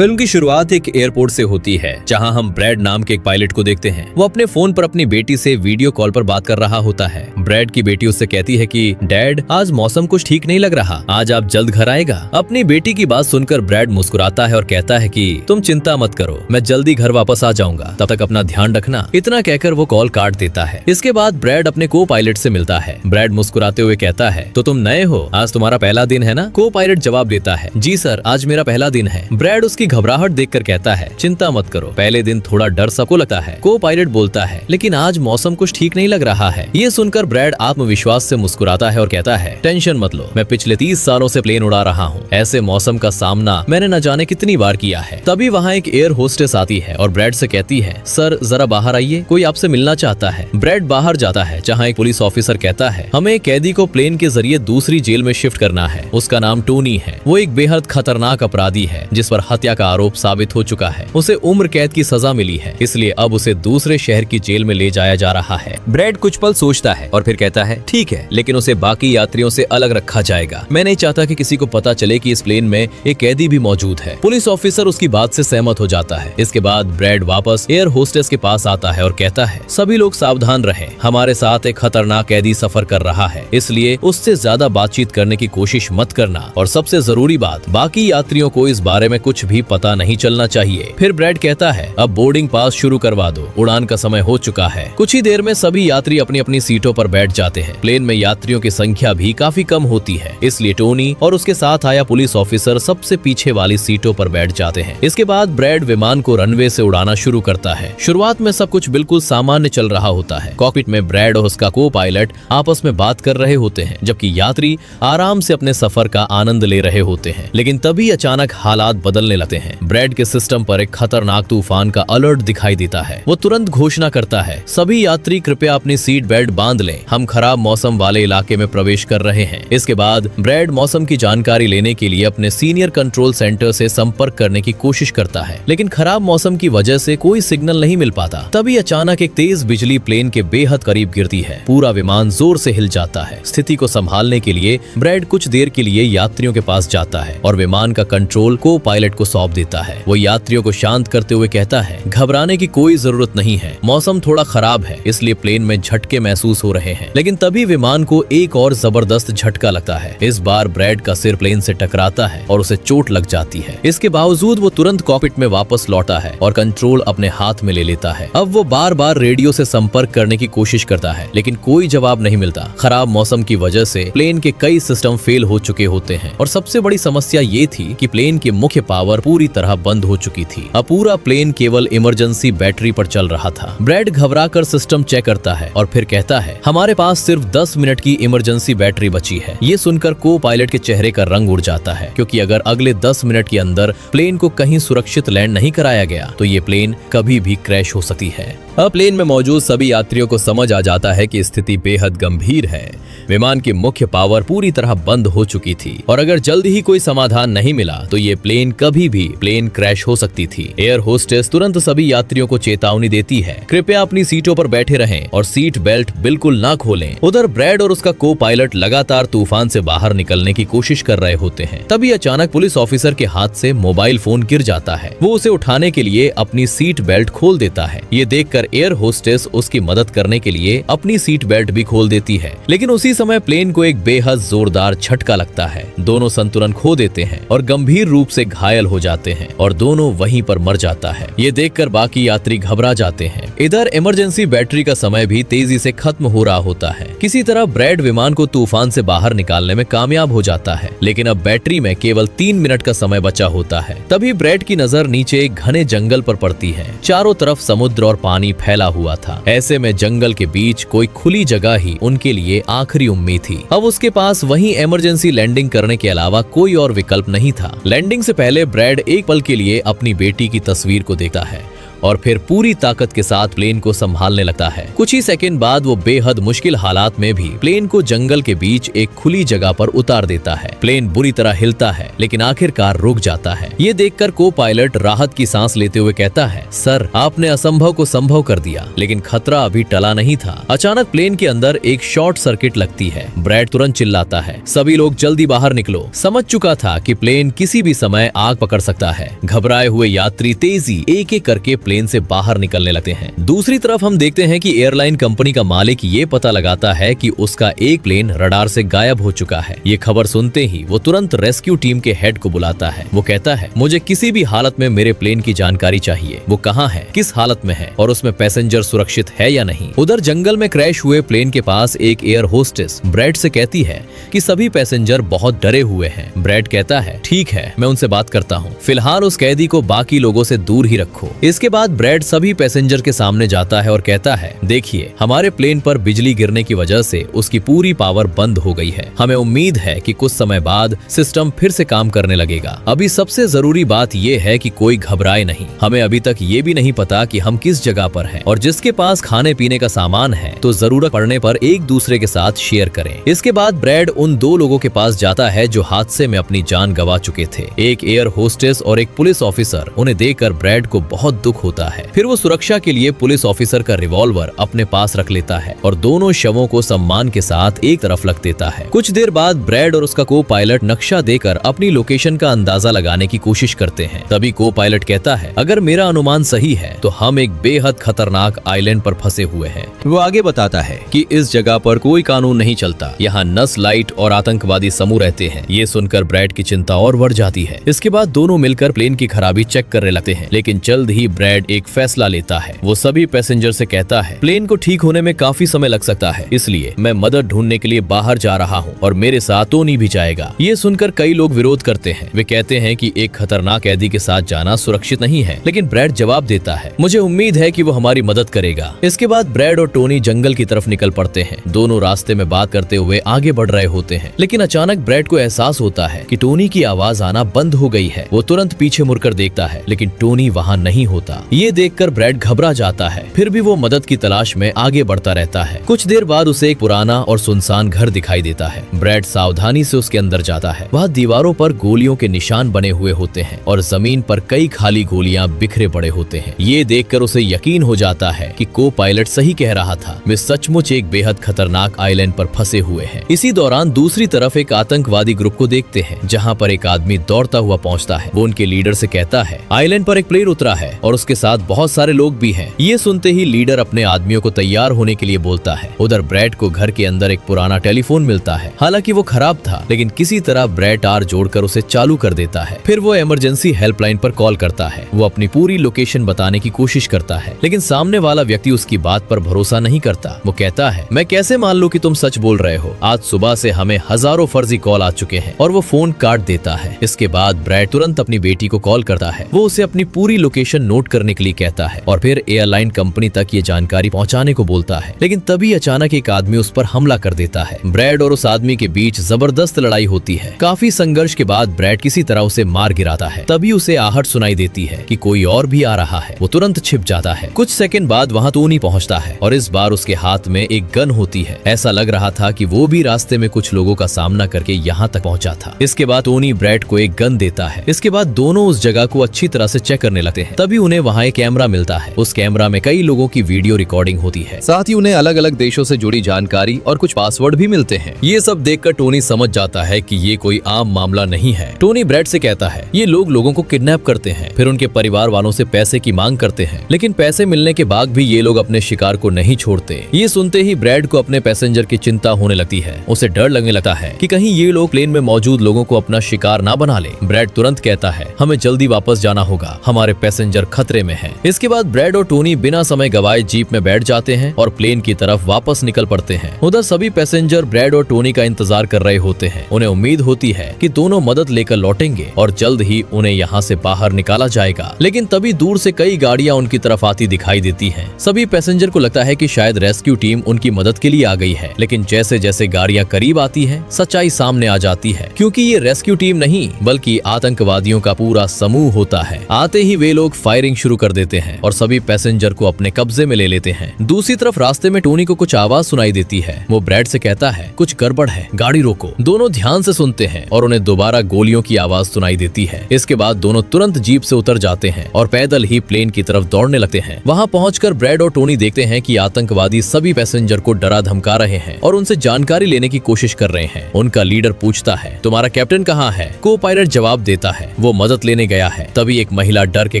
Film की शुरुआत एक एयरपोर्ट से होती है जहां हम ब्रैड नाम के एक पायलट को देखते हैं। वो अपने फोन पर अपनी बेटी से वीडियो कॉल पर बात कर रहा होता है। ब्रैड की बेटी उससे कहती है कि डैड, आज मौसम कुछ ठीक नहीं लग रहा, आज आप जल्द घर आएगा। अपनी बेटी की बात सुनकर ब्रैड मुस्कुराता है और कहता है कि तुम चिंता मत करो, मैं जल्दी घर वापस आ जाऊंगा, तब तक अपना ध्यान रखना। इतना कहकर वो कॉल काट देता है। इसके बाद ब्रैड अपने को पायलट से मिलता है। ब्रैड मुस्कुराते हुए कहता है, तो तुम नए हो, आज तुम्हारा पहला दिन है ना? को पायलट जवाब देता है, जी सर, आज मेरा पहला दिन है। ब्रैड उसकी घबराहट देखकर कहता है, चिंता मत करो, पहले दिन थोड़ा डर सबको लगता है। को पायलट बोलता है, लेकिन आज मौसम कुछ ठीक नहीं लग रहा है। ये सुनकर ब्रैड आत्मविश्वास से मुस्कुराता है और कहता है, टेंशन मत लो, मैं पिछले 30 सालों से प्लेन उड़ा रहा हूँ, ऐसे मौसम का सामना मैंने न जाने कितनी बार किया है। तभी वहाँ एक एयर होस्टेस आती है और ब्रैड से कहती है, सर जरा बाहर आइए, कोई आपसे मिलना चाहता है। ब्रैड बाहर जाता है जहाँ एक पुलिस ऑफिसर कहता है, हमें एक कैदी को प्लेन के जरिए दूसरी जेल में शिफ्ट करना है, उसका नाम टोनी है। वो एक बेहद खतरनाक अपराधी है जिस पर हत्या का आरोप साबित हो चुका है। उसे उम्र कैद की सजा मिली है, इसलिए अब उसे दूसरे शहर की जेल में ले जाया जा रहा है। ब्रैड कुछ पल सोचता है और फिर कहता है, ठीक है, लेकिन उसे बाकी यात्रियों से अलग रखा जाएगा। मैं नहीं चाहता कि किसी को पता चले कि इस प्लेन में एक कैदी भी मौजूद है। पुलिस ऑफिसर उसकी बात से सहमत हो जाता है। इसके बाद ब्रैड वापस एयर होस्टेस के पास आता है और कहता है, सभी लोग सावधान रहें, हमारे साथ एक खतरनाक कैदी सफर कर रहा है, इसलिए उससे ज्यादा बातचीत करने की कोशिश मत करना। और सबसे जरूरी बात, बाकी यात्रियों को इस बारे में कुछ भी पता नहीं चलना चाहिए। फिर ब्रैड कहता है, अब बोर्डिंग पास शुरू करवा दो, उड़ान का समय हो चुका है। कुछ ही देर में सभी यात्री अपनी अपनी सीटों पर बैठ जाते हैं। प्लेन में यात्रियों की संख्या भी काफी कम होती है, इसलिए टोनी और उसके साथ आया पुलिस ऑफिसर सबसे पीछे वाली सीटों पर बैठ जाते हैं। इसके बाद ब्रैड विमान को रनवे से उड़ाना शुरू करता है। शुरुआत में सब कुछ बिल्कुल सामान्य चल रहा होता है। कॉकपिट में ब्रैड और उसका को पायलट आपस में बात कर रहे होते हैं, जबकि यात्री आराम से अपने सफर का आनंद ले रहे होते हैं। लेकिन तभी अचानक हालात बदलने लगते हैं। ब्रैड के सिस्टम पर एक खतरनाक तूफान का अलर्ट दिखाई देता है। वो तुरंत घोषणा करता है, सभी यात्री कृपया अपनी सीट बेल्ट बांध लें, हम खराब मौसम वाले इलाके में प्रवेश कर रहे हैं। इसके बाद ब्रैड मौसम की जानकारी लेने के लिए अपने सीनियर कंट्रोल सेंटर से संपर्क करने की कोशिश करता है, लेकिन खराब मौसम की वजह से कोई सिग्नल नहीं मिल पाता। तभी अचानक एक तेज बिजली प्लेन के बेहद करीब गिरती है। पूरा विमान जोर से हिल जाता है। स्थिति को संभालने के लिए ब्रैड कुछ देर के लिए यात्रियों के पास जाता है और विमान का कंट्रोल को पायलट को सौंप देता है। वो यात्रियों को शांत करते हुए कहता है, घबराने की कोई जरूरत नहीं है, मौसम थोड़ा खराब है, इसलिए प्लेन में झटके महसूस हो रहे हैं। लेकिन तभी विमान को एक और जबरदस्त झटका लगता है। इस बार ब्रैड का सिर प्लेन से टकराता है और उसे चोट लग जाती है। इसके बावजूद वो तुरंत कॉकपिट में वापस लौटा है और कंट्रोल अपने हाथ में ले लेता है। अब वो बार बार रेडियो से संपर्क करने की कोशिश करता है, लेकिन कोई जवाब नहीं मिलता। खराब मौसम की वजह से प्लेन के कई सिस्टम फेल हो चुके होते हैं और सबसे बड़ी समस्या ये थी कि प्लेन की मुख्य पावर पूरी तरह बंद हो चुकी थी। अब पूरा प्लेन केवल इमरजेंसी बैटरी पर चल रहा था। ब्रैड घबराकर सिस्टम चेक करता है और फिर कहता है, हमारे पास सिर्फ 10 मिनट की इमरजेंसी बैटरी बची है। ये सुनकर को पायलट के चेहरे का रंग उड़ जाता है, क्योंकि अगर अगले 10 मिनट के अंदर प्लेन को कहीं सुरक्षित लैंड नहीं कराया गया तो ये प्लेन कभी भी क्रैश हो सकती है। अब प्लेन में मौजूद सभी यात्रियों को समझ आ जाता है कि स्थिति बेहद गंभीर है। विमान की मुख्य पावर पूरी तरह बंद हो चुकी थी और अगर जल्द ही कोई समाधान नहीं मिला तो ये प्लेन कभी भी प्लेन क्रैश हो सकती थी। एयर होस्टेस तुरंत सभी यात्रियों को चेतावनी देती है, कृपया अपनी सीटों पर बैठे रहें और सीट बेल्ट बिल्कुल ना खोलें। उधर ब्रैड और उसका को पायलट लगातार तूफान से बाहर निकलने की कोशिश कर रहे होते हैं। तभी अचानक पुलिस ऑफिसर के हाथ से मोबाइल फोन गिर जाता है। वो उसे उठाने के लिए अपनी सीट बेल्ट खोल देता है। ये देखकर एयर होस्टेस उसकी मदद करने के लिए अपनी सीट बेल्ट भी खोल देती है, लेकिन उसी समय प्लेन को एक बेहद जोरदार झटका लगता है। दोनों संतुलन खो देते हैं और गंभीर रूप से घायल हो जाते हैं और दोनों वहीं पर मर जाता है। ये देखकर बाकी यात्री घबरा जाते हैं। इधर इमरजेंसी बैटरी का समय भी तेजी से खत्म हो रहा होता है। किसी तरह ब्रैड विमान को तूफान से बाहर निकालने में कामयाब हो जाता है, लेकिन अब बैटरी में केवल 3 मिनट का समय बचा होता है। तभी ब्रैड की नजर नीचे एक घने जंगल पर पड़ती है। चारों तरफ समुद्र और पानी फैला हुआ था। ऐसे में जंगल के बीच कोई खुली जगह ही उनके लिए आखिरी उम्मीद थी। अब उसके पास वहीं इमरजेंसी लैंडिंग करने के अलावा कोई और विकल्प नहीं था। लैंडिंग से पहले ब्रैड एक पल के लिए अपनी बेटी की तस्वीर को देखता है। और फिर पूरी ताकत के साथ प्लेन को संभालने लगता है। कुछ ही सेकंड बाद वो बेहद मुश्किल हालात में भी प्लेन को जंगल के बीच एक खुली जगह पर उतार देता है। प्लेन बुरी तरह हिलता है लेकिन आखिरकार रुक जाता है। ये देखकर को पायलट राहत की सांस लेते हुए कहता है, सर आपने असंभव को संभव कर दिया। लेकिन खतरा अभी टला नहीं था। अचानक प्लेन के अंदर एक शॉर्ट सर्किट लगती है। ब्रैड तुरंत चिल्लाता है, सभी लोग जल्दी बाहर निकलो। समझ चुका था कि प्लेन किसी भी समय आग पकड़ सकता है। घबराए हुए यात्री तेजी एक एक करके प्लेन से बाहर निकलने लगते हैं। दूसरी तरफ हम देखते हैं कि एयरलाइन कंपनी का मालिक ये पता लगाता है कि उसका एक प्लेन रडार से गायब हो चुका है। ये खबर सुनते ही वो तुरंत रेस्क्यू टीम के हेड को बुलाता है। वो कहता है, मुझे किसी भी हालत में मेरे प्लेन की जानकारी चाहिए। वो कहाँ है, किस हालत में है और उसमें पैसेंजर सुरक्षित है या नहीं। उधर जंगल में क्रैश हुए प्लेन के पास एक एयर होस्टेस ब्रैड से कहती है कि सभी पैसेंजर बहुत डरे हुए हैं। ब्रैड कहता है, ठीक है मैं उनसे बात करता हूँ, फिलहाल उस कैदी को बाकी लोगों से दूर ही रखो। इसके बाद ब्रैड सभी पैसेंजर के सामने जाता है और कहता है, देखिए हमारे प्लेन पर बिजली गिरने की वजह से उसकी पूरी पावर बंद हो गई है। हमें उम्मीद है कि कुछ समय बाद सिस्टम फिर से काम करने लगेगा। अभी सबसे जरूरी बात यह है कि कोई घबराए नहीं। हमें अभी तक ये भी नहीं पता कि हम किस जगह पर हैं और जिसके पास खाने पीने का सामान है तो जरूरत पड़ने पर एक दूसरे के साथ शेयर करें। इसके बाद ब्रैड उन दो लोगों के पास जाता है जो हादसे में अपनी जान गंवा चुके थे, एक एयर होस्टेस और एक पुलिस ऑफिसर। उन्हें देखकर ब्रैड को बहुत दुख होता है। फिर वो सुरक्षा के लिए पुलिस ऑफिसर का रिवॉल्वर अपने पास रख लेता है और दोनों शवों को सम्मान के साथ एक तरफ रख देता है। कुछ देर बाद ब्रैड और उसका को पायलट नक्शा देकर अपनी लोकेशन का अंदाजा लगाने की कोशिश करते हैं। तभी को पायलट कहता है, अगर मेरा अनुमान सही है तो हम एक बेहद खतरनाक आइलैंड पर फंसे हुए हैं। वो आगे बताता है कि इस जगह पर कोई कानून नहीं चलता, यहाँ नस्लाइट और आतंकवादी समूह रहते हैं। ये सुनकर ब्रैड की चिंता और बढ़ जाती है। इसके बाद दोनों मिलकर प्लेन की खराबी चेक करने लगते हैं, लेकिन जल्द ही ब्रैड एक फैसला लेता है। वो सभी पैसेंजर से कहता है, प्लेन को ठीक होने में काफी समय लग सकता है, इसलिए मैं मदद ढूंढने के लिए बाहर जा रहा हूँ और मेरे साथ टोनी भी जाएगा। ये सुनकर कई लोग विरोध करते हैं। वे कहते हैं कि एक खतरनाक कैदी के साथ जाना सुरक्षित नहीं है, लेकिन ब्रैड जवाब देता है, मुझे उम्मीद है कि वो हमारी मदद करेगा। इसके बाद ब्रैड और टोनी जंगल की तरफ निकल पड़ते हैं। दोनों रास्ते में बात करते हुए आगे बढ़ रहे होते हैं, लेकिन अचानक ब्रैड को एहसास होता है कि टोनी की आवाज आना बंद हो गई है। वो तुरंत पीछे मुड़कर देखता है, लेकिन टोनी वहाँ नहीं होता। ये देखकर ब्रैड घबरा जाता है। फिर भी वो मदद की तलाश में आगे बढ़ता रहता है। कुछ देर बाद उसे एक पुराना और सुनसान घर दिखाई देता है। ब्रैड सावधानी से उसके अंदर जाता है। वहाँ दीवारों पर गोलियों के निशान बने हुए होते हैं और जमीन पर कई खाली गोलियां बिखरे पड़े होते हैं। ये देखकर उसे यकीन हो जाता है कि को पायलट सही कह रहा था, वे सचमुच एक बेहद खतरनाक आइलैंड पर फंसे हुए हैं। इसी दौरान दूसरी तरफ एक आतंकवादी ग्रुप को देखते हैं, जहाँ पर एक आदमी दौड़ता हुआ पहुँचता है। वो उनके लीडर से कहता है, आइलैंड पर एक प्लेन उतरा है और उसके साथ बहुत सारे लोग भी हैं। ये सुनते ही लीडर अपने आदमियों को तैयार होने के लिए बोलता है। उधर ब्रैड को घर के अंदर एक पुराना टेलीफोन मिलता है। हालांकि वो खराब था, लेकिन किसी तरह ब्रैड तार जोड़कर उसे चालू कर देता है। फिर वो इमरजेंसी हेल्पलाइन पर कॉल करता है। वो अपनी पूरी लोकेशन बताने की कोशिश करता है, लेकिन सामने वाला व्यक्ति उसकी बात पर भरोसा नहीं करता। वो कहता है, मैं कैसे मान लूं कि तुम सच बोल रहे हो? आज सुबह से हमें हजारों फर्जी कॉल आ चुके हैं। और वो फोन काट देता है। इसके बाद ब्रैड तुरंत अपनी बेटी को कॉल करता है। वो उसे अपनी पूरी लोकेशन नोट करने के लिए कहता है और फिर एयरलाइन कंपनी तक ये जानकारी पहुंचाने को बोलता है। लेकिन तभी अचानक एक आदमी उस पर हमला कर देता है। ब्रैड और उस आदमी के बीच जबरदस्त लड़ाई होती है। काफी संघर्ष के बाद ब्रैड किसी तरह उसे मार गिराता है। तभी उसे आहट सुनाई देती है कि कोई और भी आ रहा है। वो तुरंत छिप जाता है। कुछ सेकंड बाद वहाँ टोनी पहुँचता है और इस बार उसके हाथ में एक गन होती है। ऐसा लग रहा था कि वो भी रास्ते में कुछ लोगों का सामना करके यहाँ तक पहुँचा था। इसके बाद टोनी ब्रैड को एक गन देता है। इसके बाद दोनों उस जगह को अच्छी तरह से चेक करने लगते हैं। तभी उन्हें वहाँ एक कैमरा मिलता है। उस कैमरा में कई लोगों की वीडियो रिकॉर्डिंग होती है। साथ ही उन्हें अलग अलग देशों से जुड़ी जानकारी और कुछ पासवर्ड भी मिलते हैं। ये सब देखकर टोनी समझ जाता है कि ये कोई आम मामला नहीं है। टोनी ब्रैड से कहता है, ये लोग लोगों को किडनैप करते हैं, फिर उनके परिवार वालों से पैसे की मांग करते हैं, लेकिन पैसे मिलने के बाद भी ये लोग अपने शिकार को नहीं छोड़ते। ये सुनते ही ब्रैड को अपने पैसेंजर की चिंता होने लगती है। उसे डर लगने लगता है कि कहीं ये लोग प्लेन में मौजूद लोगों को अपना शिकार ना बना ले। ब्रैड तुरंत कहता है, हमें जल्दी वापस जाना होगा, हमारे पैसेंजर खतरे में हैं। इसके बाद ब्रैड और टोनी बिना समय गवाए जीप में बैठ जाते हैं और प्लेन की तरफ वापस निकल पड़ते हैं। उधर सभी पैसेंजर ब्रैड और टोनी का इंतजार कर रहे होते हैं। उन्हें उम्मीद होती है कि दोनों मदद लेकर लौटेंगे और जल्द ही उन्हें यहाँ से बाहर निकाला जाएगा। लेकिन तभी दूर से कई गाड़ियां उनकी तरफ आती दिखाई देती हैं। सभी पैसेंजर को लगता है कि शायद रेस्क्यू टीम उनकी मदद के लिए आ गई है, लेकिन जैसे जैसे गाड़ियां करीब आती हैं, सच्चाई सामने आ जाती है, क्योंकि ये रेस्क्यू टीम नहीं बल्कि आतंकवादियों का पूरा समूह होता है। आते ही वे लोग फायरिंग शुरू शुरू कर देते हैं और सभी पैसेंजर को अपने कब्जे में ले लेते हैं। दूसरी तरफ रास्ते में टोनी को कुछ आवाज सुनाई देती है। वो ब्रैड से कहता है कुछ गड़बड़ है, गाड़ी रोको। दोनों ध्यान से सुनते हैं और उन्हें दोबारा गोलियों की आवाज सुनाई देती है। इसके बाद दोनों तुरंत जीप से उतर जाते हैं और पैदल ही प्लेन की तरफ दौड़ने लगते हैं। वहाँ पहुंचकर ब्रैड और टोनी देखते हैं कि आतंकवादी सभी पैसेंजर को डरा धमका रहे हैं और उनसे जानकारी लेने की कोशिश कर रहे हैं। उनका लीडर पूछता है तुम्हारा कैप्टन कहाँ है? को पायलट जवाब देता है वो मदद लेने गया है। तभी एक महिला डर के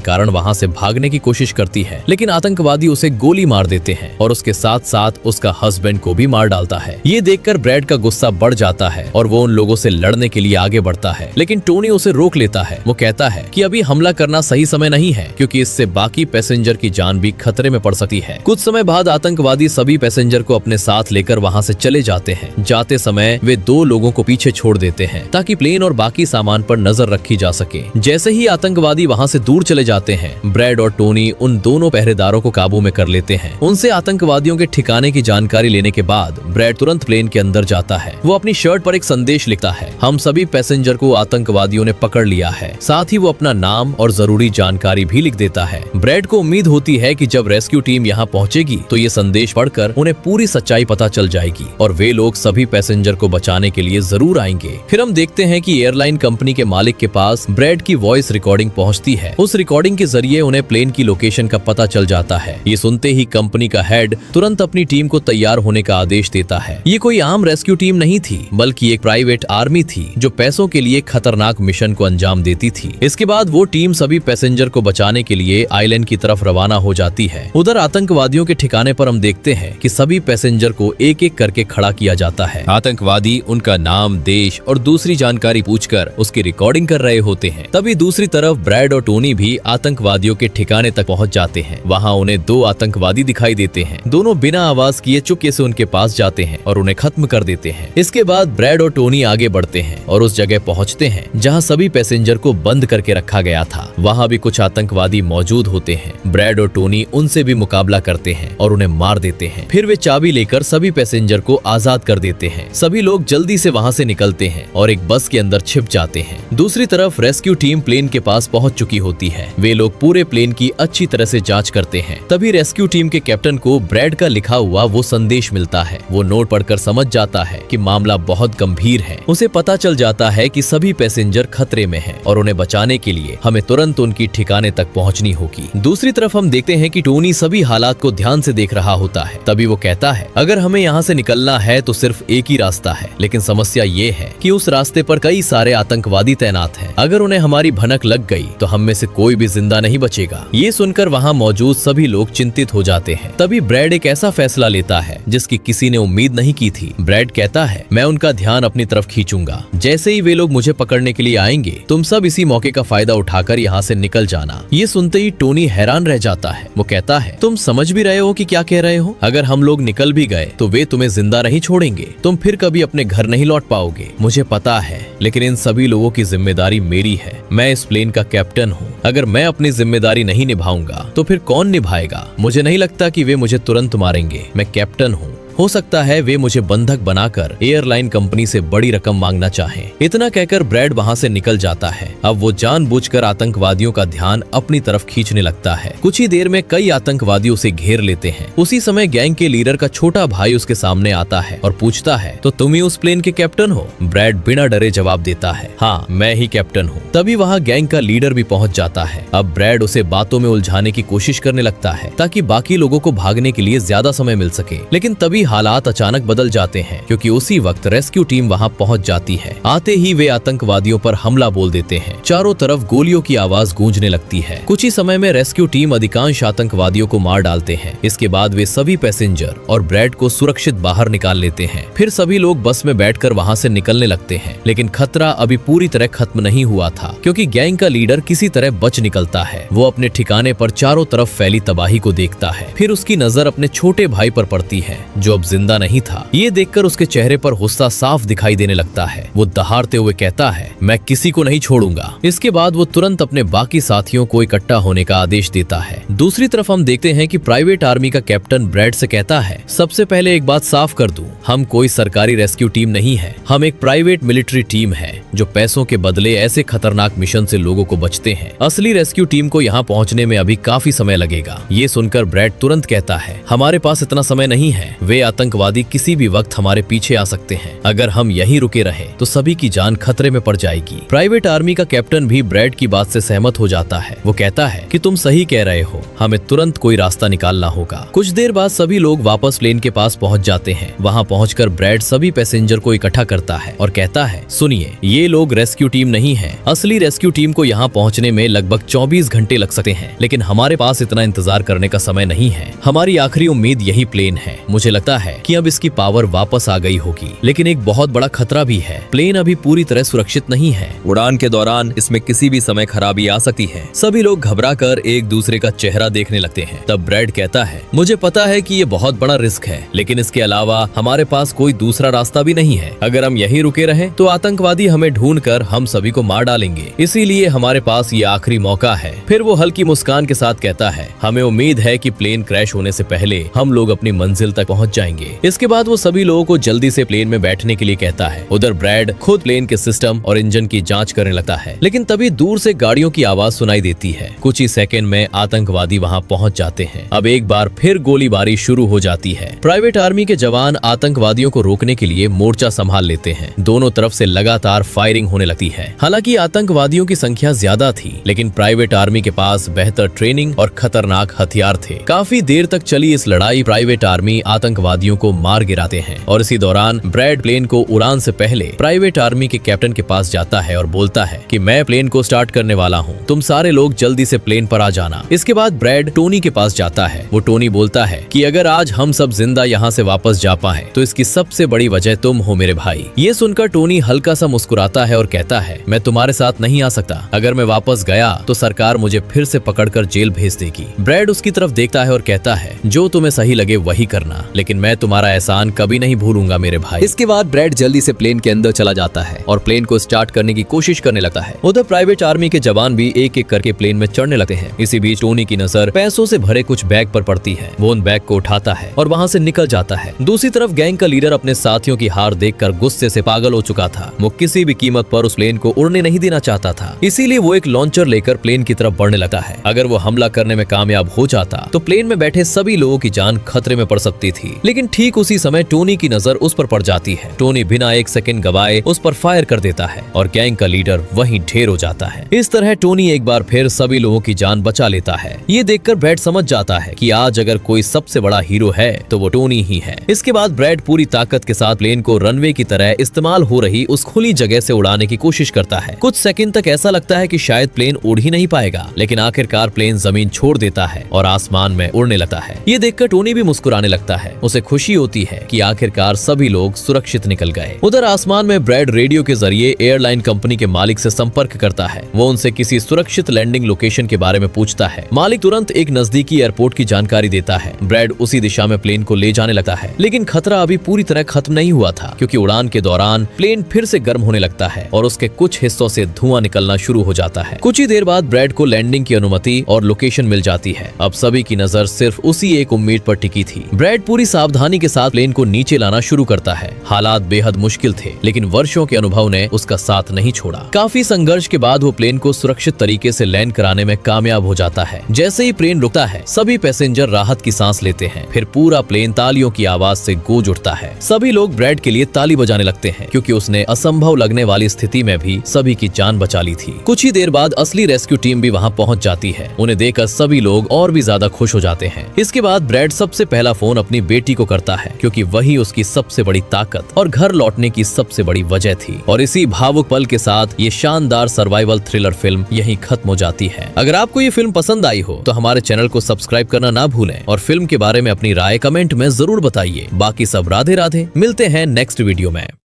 कारण वहाँ से भागने की कोशिश करती है, लेकिन आतंकवादी उसे गोली मार देते हैं और उसके साथ साथ उसका हस्बैंड को भी मार डालता है। ये देखकर ब्रैड का गुस्सा बढ़ जाता है और वो उन लोगों से लड़ने के लिए आगे बढ़ता है, लेकिन टोनी उसे रोक लेता है। वो कहता है कि अभी हमला करना सही समय नहीं है, क्योंकि इससे बाकी पैसेंजर की जान भी खतरे में पड़ सकती है। कुछ समय बाद आतंकवादी सभी पैसेंजर को अपने साथ लेकर वहाँ से चले जाते हैं। जाते समय वे 2 लोगों को पीछे छोड़ देते हैं ताकि प्लेन और बाकी सामान पर नजर रखी जा सके। जैसे ही आतंकवादी वहाँ से दूर चले जाते हैं, ब्रैड और टोनी उन दोनों पहरेदारों को काबू में कर लेते हैं। उनसे आतंकवादियों के ठिकाने की जानकारी लेने के बाद ब्रैड तुरंत प्लेन के अंदर जाता है। वो अपनी शर्ट पर एक संदेश लिखता है, हम सभी पैसेंजर को आतंकवादियों ने पकड़ लिया है। साथ ही वो अपना नाम और जरूरी जानकारी भी लिख देता है। ब्रैड को उम्मीद होती है कि जब रेस्क्यू टीम यहाँ पहुँचेगी तो ये संदेश पढ़कर उन्हें पूरी सच्चाई पता चल जाएगी और वे लोग सभी पैसेंजर को बचाने के लिए जरूर आएंगे। फिर हम देखते हैं कि एयरलाइन कंपनी के मालिक के पास ब्रैड की वॉइस रिकॉर्डिंग पहुंचती है। उस रिकॉर्डिंग के जरिए उन्हें प्लेन की लोकेशन का पता चल जाता है। ये सुनते ही कंपनी का हेड तुरंत अपनी टीम को तैयार होने का आदेश देता है। ये कोई आम रेस्क्यू टीम नहीं थी, बल्कि एक प्राइवेट आर्मी थी जो पैसों के लिए खतरनाक मिशन को अंजाम देती थी। इसके बाद वो टीम सभी पैसेंजर को बचाने के लिए आइलैंड की तरफ रवाना हो जाती है। उधर आतंकवादियों के ठिकाने पर हम देखते हैं कि सभी पैसेंजर को एक एक करके खड़ा किया जाता है। आतंकवादी उनका नाम, देश और दूसरी जानकारी पूछकर उसकी रिकॉर्डिंग कर रहे होते हैं। तभी दूसरी तरफ ब्रैड और टोनी भी आतंकवादियों के ठिकाने तक पहुंच जाते हैं। वहां उन्हें 2 आतंकवादी दिखाई देते हैं। दोनों बिना आवाज किए चुपके से उनके पास जाते हैं और उन्हें खत्म कर देते हैं। इसके बाद ब्रैड और टोनी आगे बढ़ते हैं और उस जगह पहुंचते हैं जहां सभी पैसेंजर को बंद करके रखा गया था। वहां भी कुछ आतंकवादी मौजूद होते हैं। ब्रैड और टोनी उनसे भी मुकाबला करते हैं और उन्हें मार देते हैं। फिर वे चाबी लेकर सभी पैसेंजर को आजाद कर देते हैं। सभी लोग जल्दी से वहां से निकलते हैं और एक बस के अंदर छिप जाते हैं। दूसरी तरफ रेस्क्यू टीम प्लेन के पास पहुंच चुकी होती है। वे लोग पूरे प्लेन की अच्छी तरह से जांच करते हैं। तभी रेस्क्यू टीम के कैप्टन को ब्रैड का लिखा हुआ वो संदेश मिलता है। वो नोट पढ़कर समझ जाता है कि मामला बहुत गंभीर है। उसे पता चल जाता है कि सभी पैसेंजर खतरे में हैं और उन्हें बचाने के लिए हमें तुरंत उनकी ठिकाने तक पहुंचनी होगी। दूसरी तरफ हम देखते हैं कि टोनी सभी हालात को ध्यान से देख रहा होता है। तभी वो कहता है अगर हमें यहाँ से निकलना है तो सिर्फ एक ही रास्ता है, लेकिन समस्या ये है कि उस रास्ते पर कई सारे आतंकवादी तैनात हैं। अगर उन्हें हमारी भनक लग गई तो हम में से कोई भी जिंदा नहीं बचेगा। ये सुनकर वहाँ मौजूद सभी लोग चिंतित हो जाते हैं। तभी ब्रैड एक ऐसा फैसला लेता है जिसकी किसी ने उम्मीद नहीं की थी। ब्रैड कहता है मैं उनका ध्यान अपनी तरफ खींचूंगा। जैसे ही वे लोग मुझे पकड़ने के लिए आएंगे तुम सब इसी मौके का फायदा उठाकर यहाँ से निकल जाना। ये सुनते ही टोनी हैरान रह जाता है। वो कहता है तुम समझ भी रहे हो कि क्या कह रहे हो? अगर हम लोग निकल भी गए तो वे तुम्हें जिंदा नहीं छोड़ेंगे। तुम फिर कभी अपने घर नहीं लौट पाओगे। मुझे पता है, लेकिन इन सभी लोगों की जिम्मेदारी मेरी है। मैं इस प्लेन का कैप्टन हूँ। अगर मैं अपनी जिम्मेदारी नहीं निभाऊंगा तो फिर कौन निभाएगा? मुझे नहीं लगता कि वे मुझे तुरंत मारेंगे। मैं कैप्टन हूँ। हो सकता है वे मुझे बंधक बनाकर एयरलाइन कंपनी से बड़ी रकम मांगना चाहें। इतना कहकर ब्रैड वहां से निकल जाता है। अब वो जानबूझकर आतंकवादियों का ध्यान अपनी तरफ खींचने लगता है। कुछ ही देर में कई आतंकवादी उसे घेर लेते हैं। उसी समय गैंग के लीडर का छोटा भाई उसके सामने आता है और पूछता है तो तुम ही उस प्लेन के कैप्टन हो? ब्रैड बिना डरे जवाब देता है हाँ, मैं ही कैप्टन हूँ। तभी वहाँ गैंग का लीडर भी पहुँच जाता है। अब ब्रैड उसे बातों में उलझाने की कोशिश करने लगता है ताकि बाकी लोगों को भागने के लिए ज्यादा समय मिल सके, लेकिन तभी हालात अचानक बदल जाते हैं क्योंकि उसी वक्त रेस्क्यू टीम वहां पहुंच जाती है। आते ही वे आतंकवादियों पर हमला बोल देते हैं। चारों तरफ गोलियों की आवाज गूंजने लगती है। कुछ ही समय में रेस्क्यू टीम अधिकांश आतंकवादियों को मार डालते हैं। इसके बाद वे सभी पैसेंजर और ब्रैड को सुरक्षित बाहर निकाल लेते हैं। फिर सभी लोग बस में बैठकर वहां से निकलने लगते हैं, लेकिन खतरा अभी पूरी तरह खत्म नहीं हुआ था क्योंकि गैंग का लीडर किसी तरह बच निकलता है। वो अपने ठिकाने पर चारों तरफ फैली तबाही को देखता है। फिर उसकी नजर अपने छोटे भाई पर पड़ती है जो अब जिंदा नहीं था। ये देखकर उसके चेहरे पर गुस्सा साफ दिखाई देने लगता है। वो दहाड़ते हुए कहता है, मैं किसी को नहीं छोड़ूंगा। इसके बाद वो तुरंत अपने बाकी साथियों को इकट्ठा होने का आदेश देता है। दूसरी तरफ हम देखते हैं कि प्राइवेट आर्मी का कैप्टन ब्रैड से कहता है, सबसे पहले एक बात साफ कर दूं, हम कोई सरकारी रेस्क्यू टीम नहीं है, हम एक प्राइवेट मिलिट्री टीम है जो पैसों के बदले ऐसे खतरनाक मिशन से लोगों को बचते हैं। असली रेस्क्यू टीम को यहाँ पहुँचने में अभी काफी समय लगेगा। ये सुनकर ब्रैड तुरंत कहता है, हमारे पास इतना समय नहीं है, वे आतंकवादी किसी भी वक्त हमारे पीछे आ सकते हैं। अगर हम यहीं रुके रहे तो सभी की जान खतरे में पड़ जाएगी। प्राइवेट आर्मी का कैप्टन भी ब्रैड की बात से सहमत हो जाता है। वो कहता है कि तुम सही कह रहे हो, हमें तुरंत कोई रास्ता निकालना होगा। कुछ देर बाद सभी लोग वापस प्लेन के पास पहुंच जाते हैं। वहां पहुंचकर ब्रैड सभी पैसेंजर को इकट्ठा करता है और कहता है, सुनिए, ये लोग रेस्क्यू टीम नहीं है। असली रेस्क्यू टीम को यहाँ पहुँचने में लगभग 24 घंटे लग सकते हैं, लेकिन हमारे पास इतना इंतजार करने का समय नहीं है। हमारी आखिरी उम्मीद यही प्लेन है। मुझे लगता है कि अब इसकी पावर वापस आ गई होगी, लेकिन एक बहुत बड़ा खतरा भी है। प्लेन अभी पूरी तरह सुरक्षित नहीं है। उड़ान के दौरान इसमें किसी भी समय खराबी आ सकती है। सभी लोग घबराकर एक दूसरे का चेहरा देखने लगते हैं। तब ब्रैड कहता है, मुझे पता है कि ये बहुत बड़ा रिस्क है, लेकिन इसके अलावा हमारे पास कोई दूसरा रास्ता भी नहीं है। अगर हम यहीं रुके रहे तो आतंकवादी हमें ढूंढकर हम सभी को मार डालेंगे, इसीलिए हमारे पास ये आखिरी मौका है। फिर वो हल्की मुस्कान के साथ कहता है, हमें उम्मीद है कि प्लेन क्रैश होने से पहले हम लोग अपनी मंजिल तक पहुंच जाएंगे। इसके बाद वो सभी लोगों को जल्दी से प्लेन में बैठने के लिए कहता है। उधर ब्रैड खुद प्लेन के सिस्टम और इंजन की जांच करने लगता है, लेकिन तभी दूर से गाड़ियों की आवाज सुनाई देती है। कुछ ही सेकंड में आतंकवादी वहां पहुंच जाते हैं। अब एक बार फिर गोलीबारी शुरू हो जाती है। प्राइवेट आर्मी के जवान आतंकवादियों को रोकने के लिए मोर्चा संभाल लेते हैं। दोनों तरफ से लगातार फायरिंग होने लगती है। हालांकि आतंकवादियों की संख्या ज्यादा थी, लेकिन प्राइवेट आर्मी के पास बेहतर ट्रेनिंग और खतरनाक हथियार थे। काफी देर तक चली इस लड़ाई प्राइवेट आर्मी आतंकवादियों को मार गिराते हैं और इसी दौरान ब्रैड प्लेन को उड़ान से पहले प्राइवेट आर्मी के कैप्टन के पास जाता है और बोलता है कि मैं प्लेन को स्टार्ट करने वाला हूँ, तुम सारे लोग जल्दी से प्लेन पर आ जाना। इसके बाद ब्रैड टोनी के पास जाता है। वो टोनी बोलता है कि अगर आज हम सब जिंदा यहाँ से वापस जा पाए तो इसकी सबसे बड़ी वजह तुम हो मेरे भाई। ये सुनकर टोनी हल्का सा मुस्कुराता है और कहता है, मैं तुम्हारे साथ नहीं आ सकता। अगर मैं वापस गया तो सरकार मुझे फिर से पकड़कर जेल भेज देगी। ब्रैड उसकी तरफ देखता है और कहता है, जो तुम्हें सही लगे वही करना, लेकिन मैं तुम्हारा एहसान कभी नहीं भूलूंगा मेरे भाई। इसके बाद ब्रैड जल्दी से प्लेन के अंदर चला जाता है और प्लेन को स्टार्ट करने की कोशिश करने लगता है। उधर प्राइवेट आर्मी के जवान भी एक एक करके प्लेन में चढ़ने लगते हैं। इसी बीच टोनी की नजर पैसों से भरे कुछ बैग पर पड़ती है। वो उन बैग को उठाता है और वहाँ से निकल जाता है। दूसरी तरफ गैंग का लीडर अपने साथियों की हार देखकर गुस्से से पागल हो चुका था। वो किसी भी कीमत पर उस प्लेन को उड़ने नहीं देना चाहता था, इसीलिए वो एक लॉन्चर लेकर प्लेन की तरफ बढ़ने लगता है। अगर वो हमला करने में कामयाब हो जाता तो प्लेन में बैठे सभी लोगों की जान खतरे में पड़ सकती थी। लेकिन ठीक उसी समय टोनी की नजर उस पर पड़ जाती है। टोनी बिना एक सेकंड गवाए उस पर फायर कर देता है और गैंग का लीडर वहीं ढेर हो जाता है। इस तरह टोनी एक बार फिर सभी लोगों की जान बचा लेता है। ये देखकर ब्रैड समझ जाता है कि आज अगर कोई सबसे बड़ा हीरो है तो वो टोनी ही है। इसके बाद ब्रैड पूरी ताकत के साथ प्लेन को रनवे की तरह इस्तेमाल हो रही उस खुली जगह से उड़ाने की कोशिश करता है। कुछ सेकंड तक ऐसा लगता है कि शायद प्लेन उड़ ही नहीं पाएगा, लेकिन आखिरकार प्लेन जमीन छोड़ देता है और आसमान में उड़ने लगता है। ये देखकर टोनी भी मुस्कुराने लगता है। उसे खुशी होती है कि आखिरकार सभी लोग सुरक्षित निकल गए। उधर आसमान में ब्रैड रेडियो के जरिए एयरलाइन कंपनी के मालिक से संपर्क करता है। वो उनसे किसी सुरक्षित लैंडिंग लोकेशन के बारे में पूछता है। मालिक तुरंत एक नजदीकी एयरपोर्ट की जानकारी देता है। ब्रैड उसी दिशा में प्लेन को ले जाने लगता है, लेकिन खतरा अभी पूरी तरह खत्म नहीं हुआ था, क्योंकि उड़ान के दौरान प्लेन फिर से गर्म होने लगता है और उसके कुछ हिस्सों से धुआं निकलना शुरू हो जाता है। कुछ ही देर बाद ब्रैड को लैंडिंग की अनुमति और लोकेशन मिल जाती है। अब सभी की नजर सिर्फ उसी एक उम्मीद पर टिकी थी। ब्रैड पूरी सावधानी के साथ प्लेन को नीचे लाना शुरू करता है। हालात बेहद मुश्किल थे, लेकिन वर्षों के अनुभव ने उसका साथ नहीं छोड़ा। काफी संघर्ष के बाद वो प्लेन को सुरक्षित तरीके से लैंड कराने में कामयाब हो जाता है। जैसे ही प्लेन रुकता है, सभी पैसेंजर राहत की सांस लेते हैं। फिर पूरा प्लेन तालियों की आवाज से गूंज उठता है। सभी लोग ब्रैड के लिए ताली बजाने लगते हैं, क्योंकि उसने असंभव लगने वाली स्थिति में भी सभी की जान बचा ली थी। कुछ ही देर बाद असली रेस्क्यू टीम भी वहां पहुंच जाती है। उन्हें देखकर सभी लोग और भी ज्यादा खुश हो जाते हैं। इसके बाद ब्रैड सबसे पहला फोन अपनी बेटी को करता है, क्योंकि वही उसकी सबसे बड़ी ताकत और घर लौटने की सबसे बड़ी वजह थी। और इसी भावुक पल के साथ ये शानदार सर्वाइवल थ्रिलर फिल्म यहीं खत्म हो जाती है। अगर आपको ये फिल्म पसंद आई हो तो हमारे चैनल को सब्सक्राइब करना ना भूलें और फिल्म के बारे में अपनी राय कमेंट में जरूर बताइए। बाकी सब राधे राधे। मिलते हैं नेक्स्ट वीडियो में।